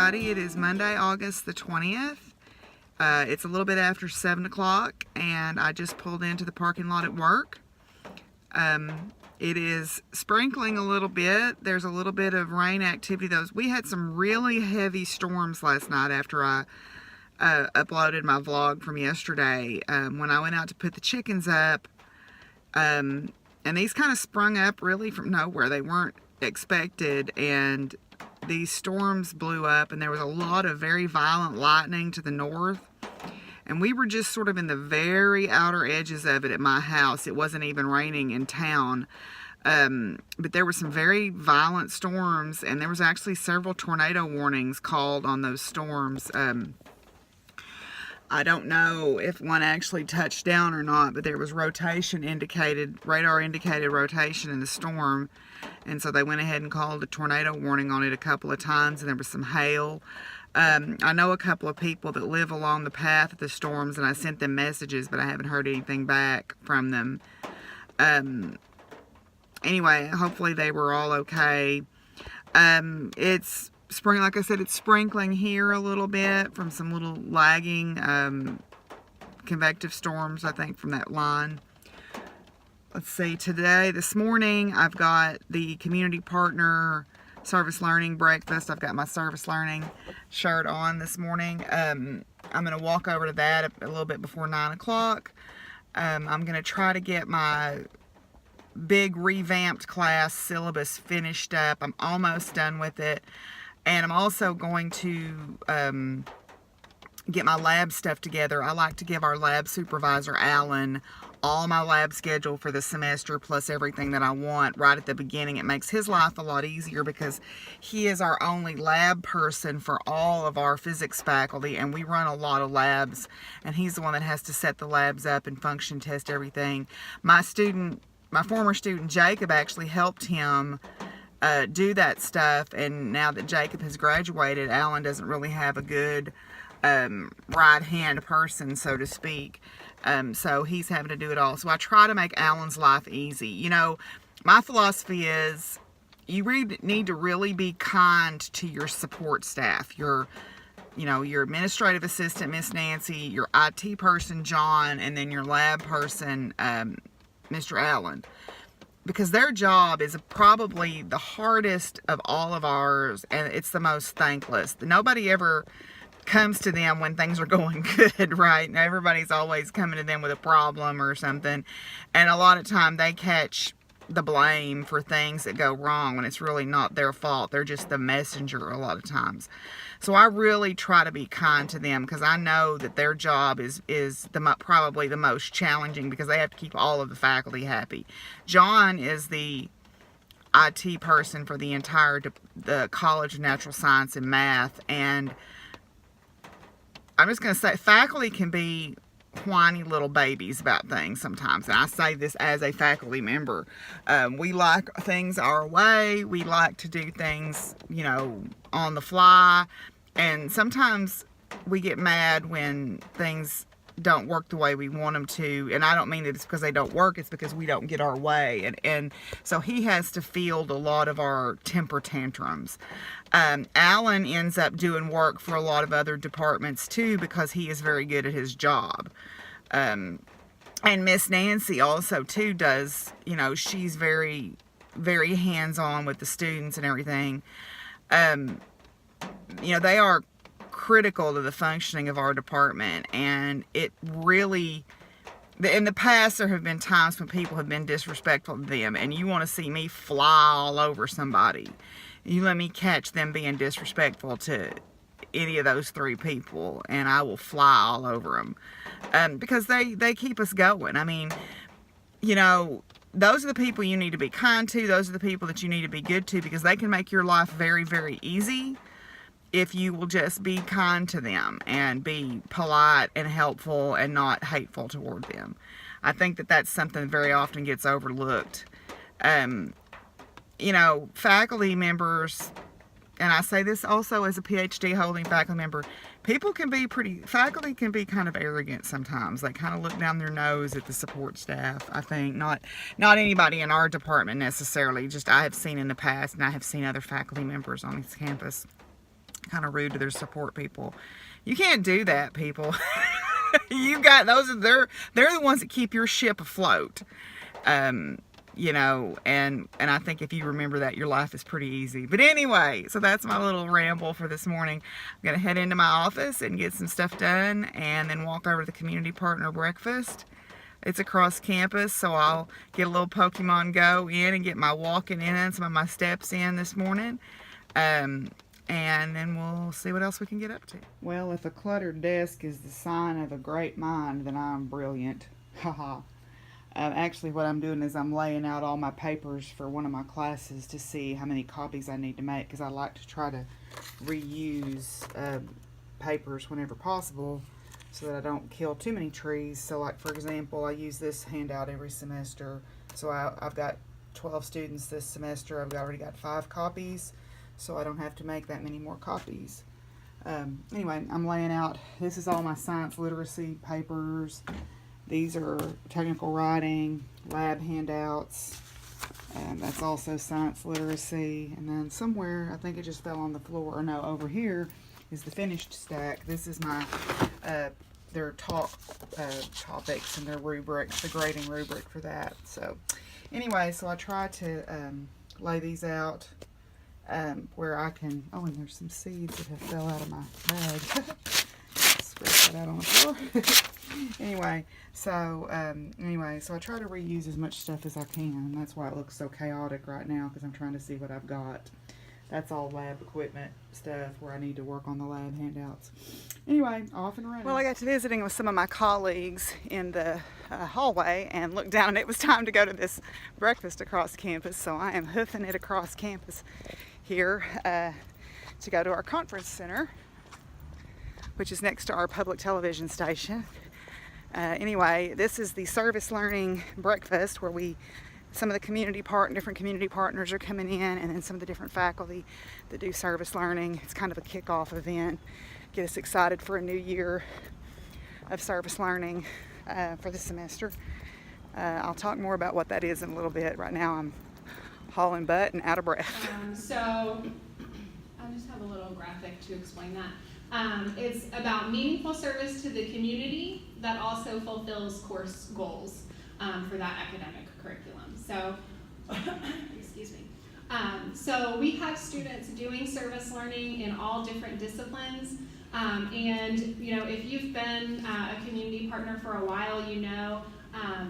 everybody. It is Monday, August the 20th. It's a little bit after 7 o'clock, and I just pulled into the parking lot at work. It is sprinkling a little bit. There's a little bit of rain activity. We had some really heavy storms last night after I uploaded my vlog from yesterday. When I went out to put the chickens up, and these kind of sprung up really from nowhere. They weren't expected, and these storms blew up, and there was a lot of very violent lightning to the north, and we were just sort of in the very outer edges of it at my house. It wasn't even raining in town, but there were some very violent storms, and there was actually several tornado warnings called on those storms. I don't know if one actually touched down or not, but there was radar indicated rotation in the storm. And so they went ahead and called a tornado warning on it a couple of times, and there was some hail. I know a couple of people that live along the path of the storms, and I sent them messages, but I haven't heard anything back from them. Anyway, hopefully they were all okay. It's spring, like I said, it's sprinkling here a little bit from some little lagging convective storms, I think, from that line. Let's see, this morning, I've got the community partner service learning breakfast. I've got my service learning shirt on this morning. I'm going to walk over to that a little bit before 9 o'clock. I'm going to try to get my big revamped class syllabus finished up. I'm almost done with it. And I'm also going to get my lab stuff together. I like to give our lab supervisor, Alan, all my lab schedule for the semester plus everything that I want right at the beginning. It makes his life a lot easier because he is our only lab person for all of our physics faculty, and we run a lot of labs, and he's the one that has to set the labs up and function test everything. My former student Jacob actually helped him do that stuff, and now that Jacob has graduated, Alan doesn't really have a good right-hand person, so to speak. So he's having to do it all. So I try to make Alan's life easy. You know, my philosophy is you need to really be kind to your support staff. Your administrative assistant, Miss Nancy, your IT person, John, and then your lab person, Mr. Allen. Because their job is probably the hardest of all of ours, and it's the most thankless. Nobody ever comes to them when things are going good, right? And everybody's always coming to them with a problem or something, and a lot of time they catch the blame for things that go wrong when it's really not their fault. They're just the messenger a lot of times. So I really try to be kind to them because I know that their job is probably the most challenging because they have to keep all of the faculty happy. John is the IT person for the entire the College of Natural Science and Math, and I'm just going to say, faculty can be whiny little babies about things sometimes. And I say this as a faculty member. We like things our way. We like to do things, on the fly. And sometimes we get mad when things don't work the way we want them to. And I don't mean that it's because they don't work. It's because we don't get our way. And so he has to field a lot of our temper tantrums. Alan ends up doing work for a lot of other departments too because he is very good at his job. And Miss Nancy also too does, she's very, very hands-on with the students and everything. They are critical to the functioning of our department, and it really, in the past there have been times when people have been disrespectful to them, and you want to see me fly all over somebody. You let me catch them being disrespectful to any of those three people, and I will fly all over them. Because they keep us going. I mean, those are the people you need to be kind to. Those are the people that you need to be good to because they can make your life very, very easy if you will just be kind to them and be polite and helpful and not hateful toward them. I think that that's something that very often gets overlooked. Faculty members, and I say this also as a PhD holding faculty member, faculty can be kind of arrogant sometimes. They kind of look down their nose at the support staff, I think. Not anybody in our department necessarily, just I have seen in the past, and I have seen other faculty members on this campus. kind of rude to their support people. You can't do that, people. You got those. They're the ones that keep your ship afloat. You know, and I think if you remember that, your life is pretty easy. But anyway, so that's my little ramble for this morning. I'm gonna head into my office and get some stuff done, and then walk over to the community partner breakfast. It's across campus, so I'll get a little Pokemon Go in and get my walking in and some of my steps in this morning. And then we'll see what else we can get up to. Well, if a cluttered desk is the sign of a great mind, then I'm brilliant. Haha. Actually, what I'm doing is I'm laying out all my papers for one of my classes to see how many copies I need to make, because I like to try to reuse papers whenever possible so that I don't kill too many trees. So like, for example, I use this handout every semester. So I've got 12 students this semester. I've already got 5 copies, so I don't have to make that many more copies. Anyway, I'm laying out, this is all my science literacy papers. These are technical writing, lab handouts, and that's also science literacy. And then somewhere, I think it just fell on the floor, or no, over here is the finished stack. This is my, their topics and their rubrics, the grading rubric for that. So anyway, so I try to lay these out where I can, oh, and there's some seeds that have fell out of my bag. Spread that out on the floor. Anyway, so I try to reuse as much stuff as I can. That's why it looks so chaotic right now, because I'm trying to see what I've got. That's all lab equipment stuff where I need to work on the lab handouts. Anyway, off and running. Well, I got to visiting with some of my colleagues in the hallway and looked down, and it was time to go to this breakfast across campus. So I am hoofing it across campus here to go to our conference center, which is next to our public television station. Anyway, this is the service learning breakfast where some of the different community partners are coming in, and then some of the different faculty that do service learning. It's kind of a kickoff event, get us excited for a new year of service learning for the semester. I'll talk more about what that is in a little bit. Right now I'm hauling butt and out of breath. So I'll just have a little graphic to explain that. It's about meaningful service to the community that also fulfills course goals for that academic curriculum. So, excuse me. So we have students doing service learning in all different disciplines. And you know, if you've been a community partner for a while, you know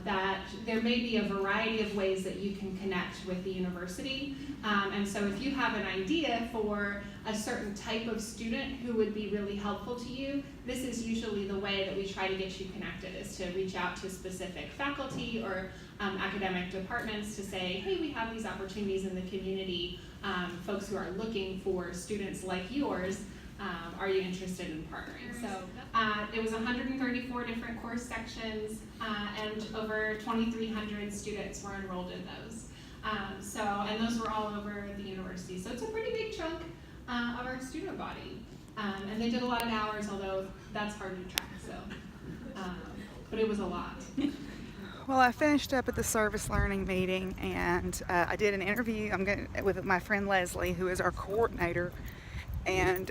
that there may be a variety of ways that you can connect with the university. And so if you have an idea for a certain type of student who would be really helpful to you, this is usually the way that we try to get you connected, is to reach out to specific faculty or academic departments to say, hey, we have these opportunities in the community, folks who are looking for students like yours. Are you interested in partnering? So it was 134 different course sections, and over 2,300 students were enrolled in those. And those were all over the university. So it's a pretty big chunk of our student body. And they did a lot of hours, although that's hard to track. So, but it was a lot. Well, I finished up at the service learning meeting, and I did an interview with my friend Leslie, who is our coordinator. And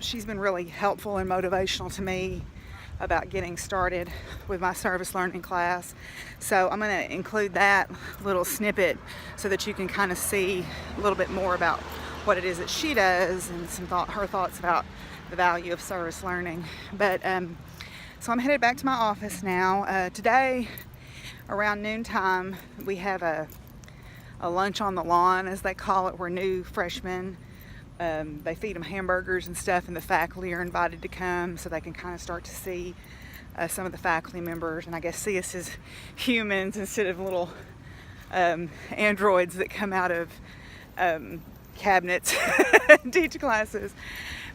she's been really helpful and motivational to me about getting started with my service learning class. So I'm going to include that little snippet so that you can kind of see a little bit more about what it is that she does and her thoughts about the value of service learning. But so I'm headed back to my office now. Today, around noontime, we have a lunch on the lawn, as they call it, where new freshmen, they feed them hamburgers and stuff, and the faculty are invited to come so they can kind of start to see some of the faculty members, and I guess see us as humans instead of little androids that come out of cabinets and teach classes.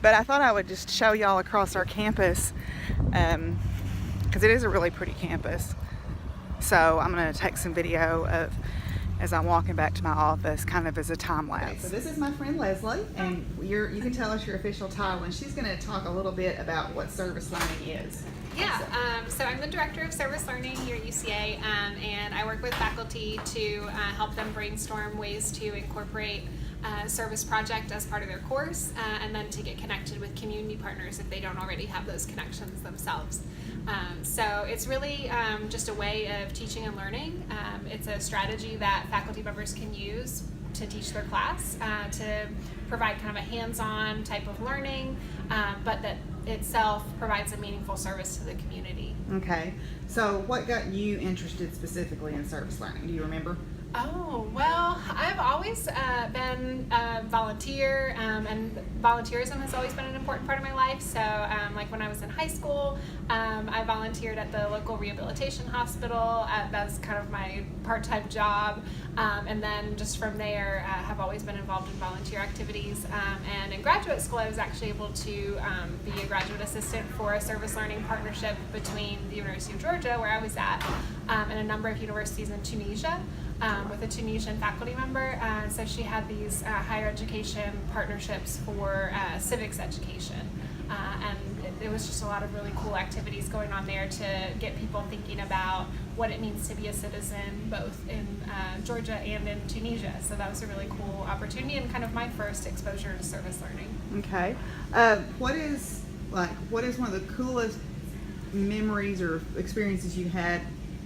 But I thought I would just show y'all across our campus, because it is a really pretty campus. So I'm going to take some video of as I'm walking back to my office, kind of as a time lapse. Okay, so this is my friend Leslie, and you can tell us your official title, and she's going to talk a little bit about what service learning is. Yeah, so I'm the Director of Service Learning here at UCA, and I work with faculty to help them brainstorm ways to incorporate service project as part of their course, and then to get connected with community partners if they don't already have those connections themselves. So it's really just a way of teaching and learning. It's a strategy that faculty members can use to teach their class, to provide kind of a hands-on type of learning, but that itself provides a meaningful service to the community. Okay. So what got you interested specifically in service learning? Do you remember? Oh, well, I've always been a volunteer, and volunteerism has always been an important part of my life. So, like when I was in high school, I volunteered at the local rehabilitation hospital. That's kind of my part-time job. And then just from there, have always been involved in volunteer activities. And in graduate school, I was actually able to be a graduate assistant for a service learning partnership between the University of Georgia, where I was at, and a number of universities in Tunisia. With a Tunisian faculty member. So she had these higher education partnerships for civics education. And it was just a lot of really cool activities going on there to get people thinking about what it means to be a citizen both in Georgia and in Tunisia. So that was a really cool opportunity and kind of my first exposure to service learning. Okay. What is one of the coolest memories or experiences you had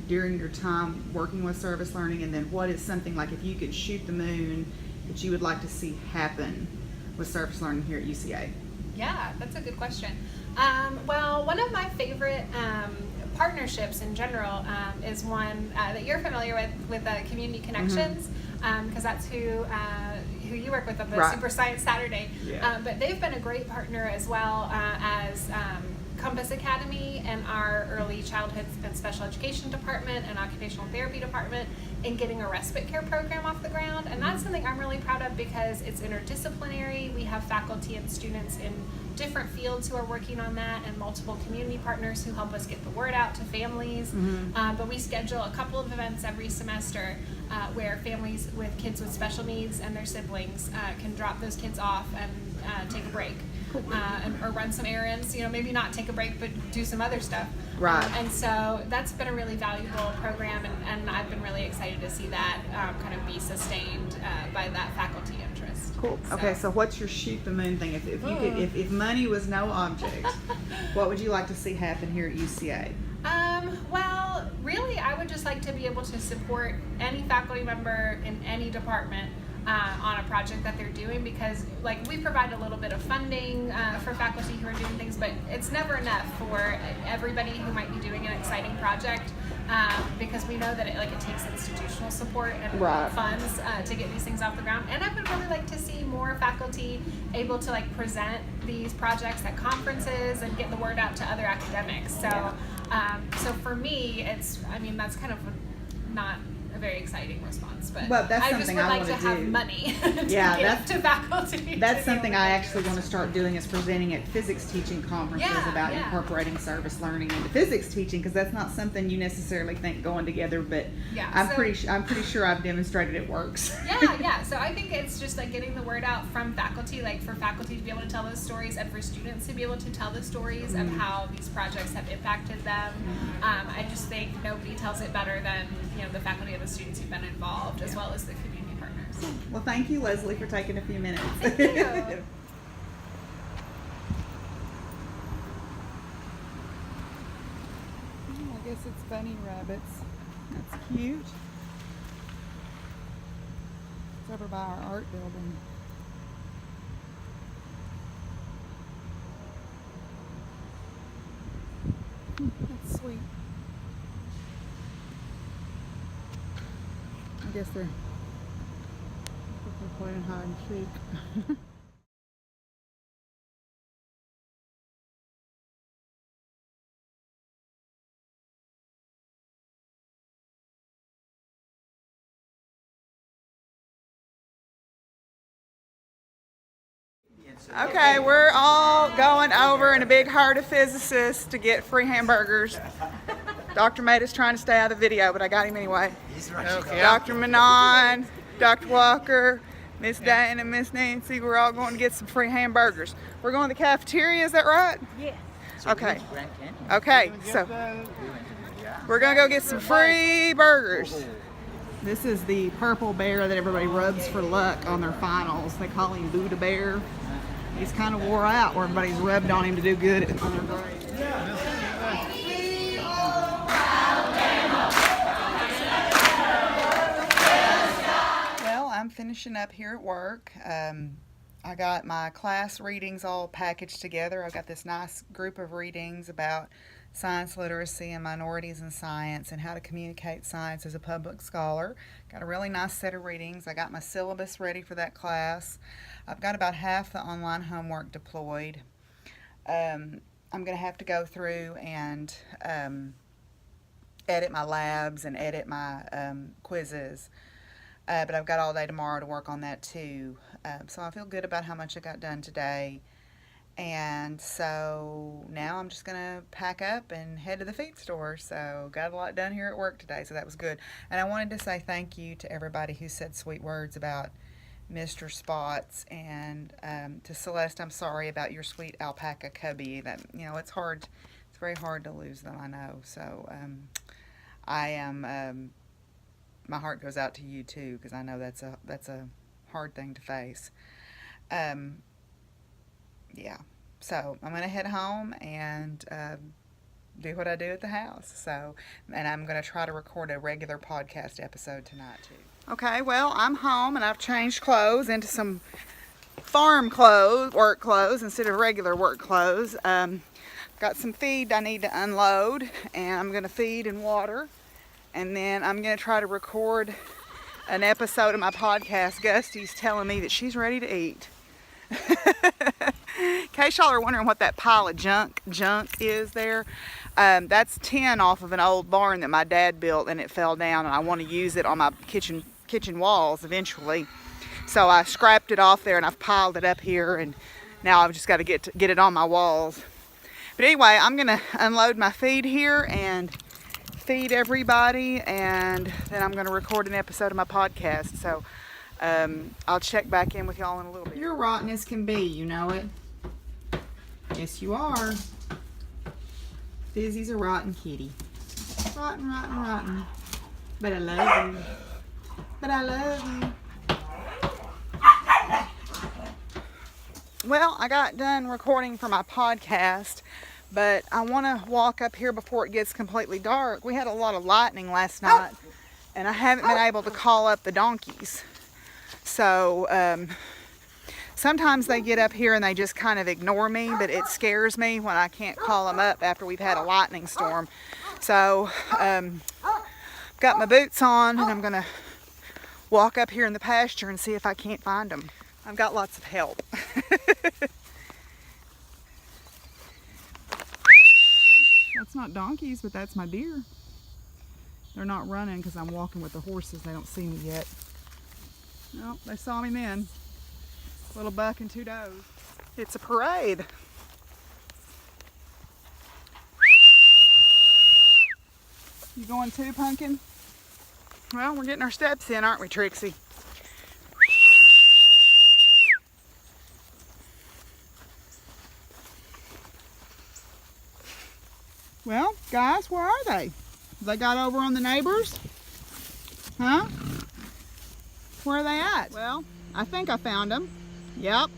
during your time working with service learning, and then what is something like, if you could shoot the moon, that you would like to see happen with service learning here at UCA? Yeah, that's a good question. Well, one of my favorite partnerships in general is one that you're familiar with Community Connections, because that's who you work with on the Right. Super Science Saturday. Yeah. But they've been a great partner as well as Compass Academy and our early childhood and special education department and occupational therapy department in getting a respite care program off the ground. And that's something I'm really proud of because it's interdisciplinary. We have faculty and students in different fields who are working on that, and multiple community partners who help us get the word out to families. But we schedule a couple of events every semester where families with kids with special needs and their siblings can drop those kids off and take a break. Or run some errands, maybe not take a break, but do some other stuff. Right. And so that's been a really valuable program, and I've been really excited to see that kind of be sustained by that faculty interest. Cool. Okay, so what's your shoot the moon thing? If you could, if money was no object, what would you like to see happen here at UCA? Well, really, I would just like to be able to support any faculty member in any department on a project that they're doing, because we provide a little bit of funding for faculty who are doing things, but it's never enough for everybody who might be doing an exciting project, because we know that it takes institutional support and Right. funds to get these things off the ground. And I would really like to see more faculty able to present these projects at conferences and get the word out to other academics. So so for me, that's kind of not a very exciting response, but Well, that's I just something would I like to wanna have do. money Yeah, to give to faculty. That's to be something able to I do actually want to start doing, is presenting at physics teaching conferences Yeah, about yeah. incorporating service learning into physics teaching, because that's not something you necessarily think going together, but Yeah, I'm so- pretty sure I've demonstrated it works. Yeah. So I think it's just getting the word out from faculty, for faculty to be able to tell those stories, and for students to be able to tell the stories of how these projects have impacted them. I just think nobody tells it better than the faculty and the students who've been involved, as well as the community partners. Well, thank you, Leslie, for taking a few minutes. Thank you. I guess it's bunny rabbits. That's cute. It's over by our art building. That's sweet. I guess they're playing hide and seek. Okay, we're all going over in a big herd of physicists to get free hamburgers. Dr. Maida's trying to stay out of the video, but I got him anyway. Okay. Dr. Manon, Dr. Walker, Miss Dana, and Miss Nancy, we're all going to get some free hamburgers. We're going to the cafeteria, is that right? Yes. Okay. Okay, so we're going to go get some free burgers. This is the purple bear that everybody rubs for luck on their finals. They call him Buddha Bear. He's kind of wore out where everybody's rubbed on him to do good on their grades. Well, I'm finishing up here at work. I got my class readings all packaged together. I've got this nice group of readings about science literacy and minorities in science and how to communicate science as a public scholar. Got a really nice set of readings. I got my syllabus ready for that class. I've got about half the online homework deployed. I'm going to have to go through and edit my labs and edit my quizzes. But I've got all day tomorrow to work on that too. So I feel good about how much I got done today. And so now I'm just going to pack up and head to the feed store. So got a lot done here at work today, so that was good. And I wanted to say thank you to everybody who said sweet words about Mr. Spots. And to Celeste, I'm sorry about your sweet alpaca cubby. That, you know, it's hard. It's very hard to lose them, I know. So I am... my heart goes out to you too, because I know that's a hard thing to face. Yeah, so I'm gonna head home and do what I do at the house. So, and I'm gonna try to record a regular podcast episode tonight too. Okay, well, I'm home and I've changed clothes into some farm clothes, work clothes, instead of regular work clothes. Got some feed I need to unload, and I'm gonna feed and water. And then I'm going to try to record an episode of my podcast. Gusty's telling me that she's ready to eat. In case y'all are wondering what that pile of junk is there, that's tin off of an old barn that my dad built, and it fell down, and I want to use it on my kitchen walls eventually. So I scrapped it off there, and I've piled it up here, and now I've just got to get it on my walls. But anyway, I'm going to unload my feed here and feed everybody, and then I'm going to record an episode of my podcast. So I'll check back in with y'all in a little bit. You're rotten as can be, you know it. Yes, you are. Fizzy's a rotten kitty. Rotten, rotten, rotten. But I love you. But I love you. Well, I got done recording for my podcast, but I want to walk up here before it gets completely dark. We had a lot of lightning last night, and I haven't been able to call up the donkeys. So sometimes they get up here and they just kind of ignore me, but it scares me when I can't call them up after we've had a lightning storm. So got my boots on, and I'm going to walk up here in the pasture and see if I can't find them. I've got lots of help. That's not donkeys, but that's my deer. They're not running because I'm walking with the horses. They don't see me yet. No, they saw me then. Little buck and two does. It's a parade. You going too, Pumpkin? Well, we're getting our steps in, aren't we, Trixie? Well, guys, where are they? They got over on the neighbors? Huh? Where are they at? Well, I think I found them. Yep.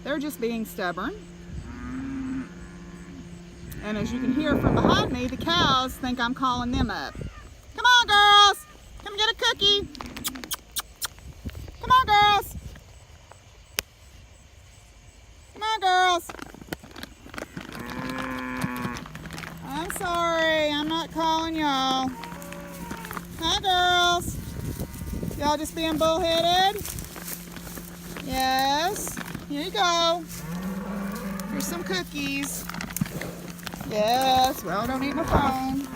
They're just being stubborn. And as you can hear from behind me, the cows think I'm calling them up. Come on, girls. Come get a cookie. Come on, girls. Come on, girls. I'm sorry, I'm not calling y'all. Hi, girls. Y'all just being bullheaded? Yes. Here you go. Here's some cookies. Yes. Well, don't eat my phone.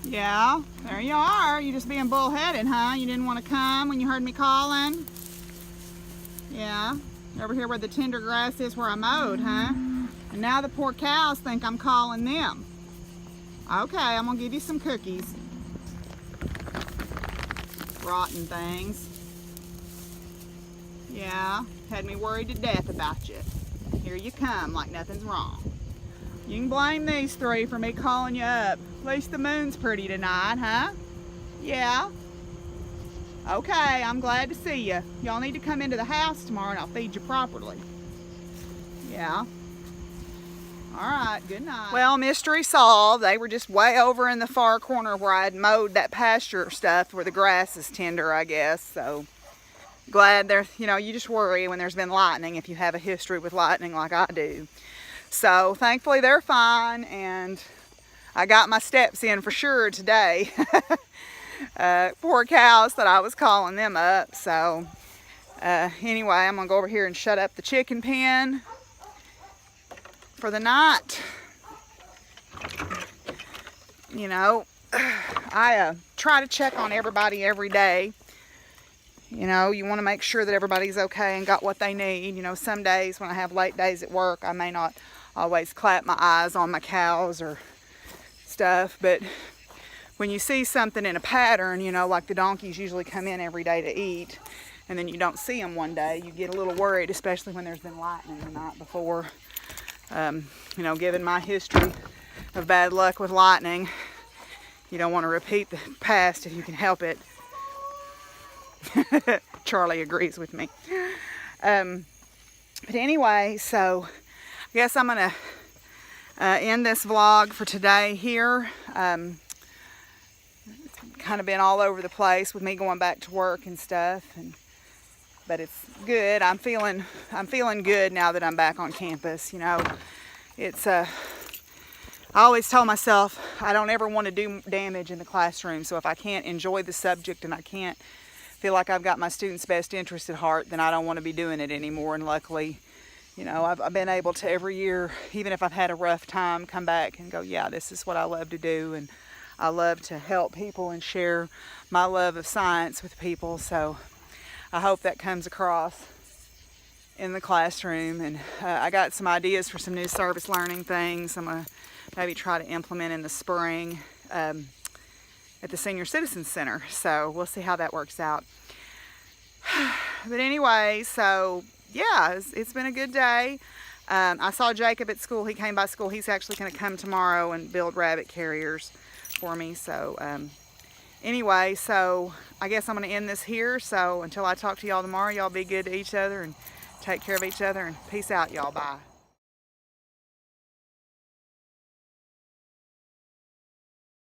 Yeah, there you are. You just being bullheaded, huh? You didn't want to come when you heard me calling? Yeah. Over here where the tender grass is where I mowed, huh? And now the poor cows think I'm calling them. Okay, I'm gonna give you some cookies. Rotten things. Yeah, had me worried to death about you. Here you come, like nothing's wrong. You can blame these three for me calling you up. At least the moon's pretty tonight, huh? Yeah. Okay, I'm glad to see you. Y'all need to come into the house tomorrow and I'll feed you properly. Yeah. Alright, good night. Well, mystery solved. They were just way over in the far corner where I had mowed that pasture stuff where the grass is tender, I guess. So, glad they're, you know, you just worry when there's been lightning if you have a history with lightning like I do. So, thankfully they're fine and I got my steps in for sure today. Poor cows that I was calling them up. So, anyway, I'm going to go over here and shut up the chicken pen for the night. You know, I try to check on everybody every day. You know, you want to make sure that everybody's okay and got what they need. You know, some days when I have late days at work, I may not always clap my eyes on my cows or stuff, but when you see something in a pattern, you know, like the donkeys usually come in every day to eat, and then you don't see them one day, you get a little worried, especially when there's been lightning the night before. You know, given my history of bad luck with lightning, you don't want to repeat the past if you can help it. Charlie agrees with me. But anyway, so I guess I'm going to end this vlog for today here. It's kind of been all over the place with me going back to work and stuff, but it's good. I'm feeling good now that I'm back on campus. You know, it's I always tell myself I don't ever want to do damage in the classroom. So if I can't enjoy the subject and I can't feel like I've got my students' best interest at heart, then I don't want to be doing it anymore. And luckily, you know, I've been able to every year, even if I've had a rough time, come back and go, yeah, this is what I love to do, and I love to help people and share my love of science with people. So I hope that comes across in the classroom. And I got some ideas for some new service learning things I'm going to maybe try to implement in the spring at the Senior Citizens Center. So we'll see how that works out. But anyway, so yeah, it's been a good day. I saw Jacob at school. He came by school. He's actually going to come tomorrow and build rabbit carriers for me. So anyway, so I guess I'm going to end this here. So until I talk to y'all tomorrow, y'all be good to each other and take care of each other, and peace out, y'all. Bye.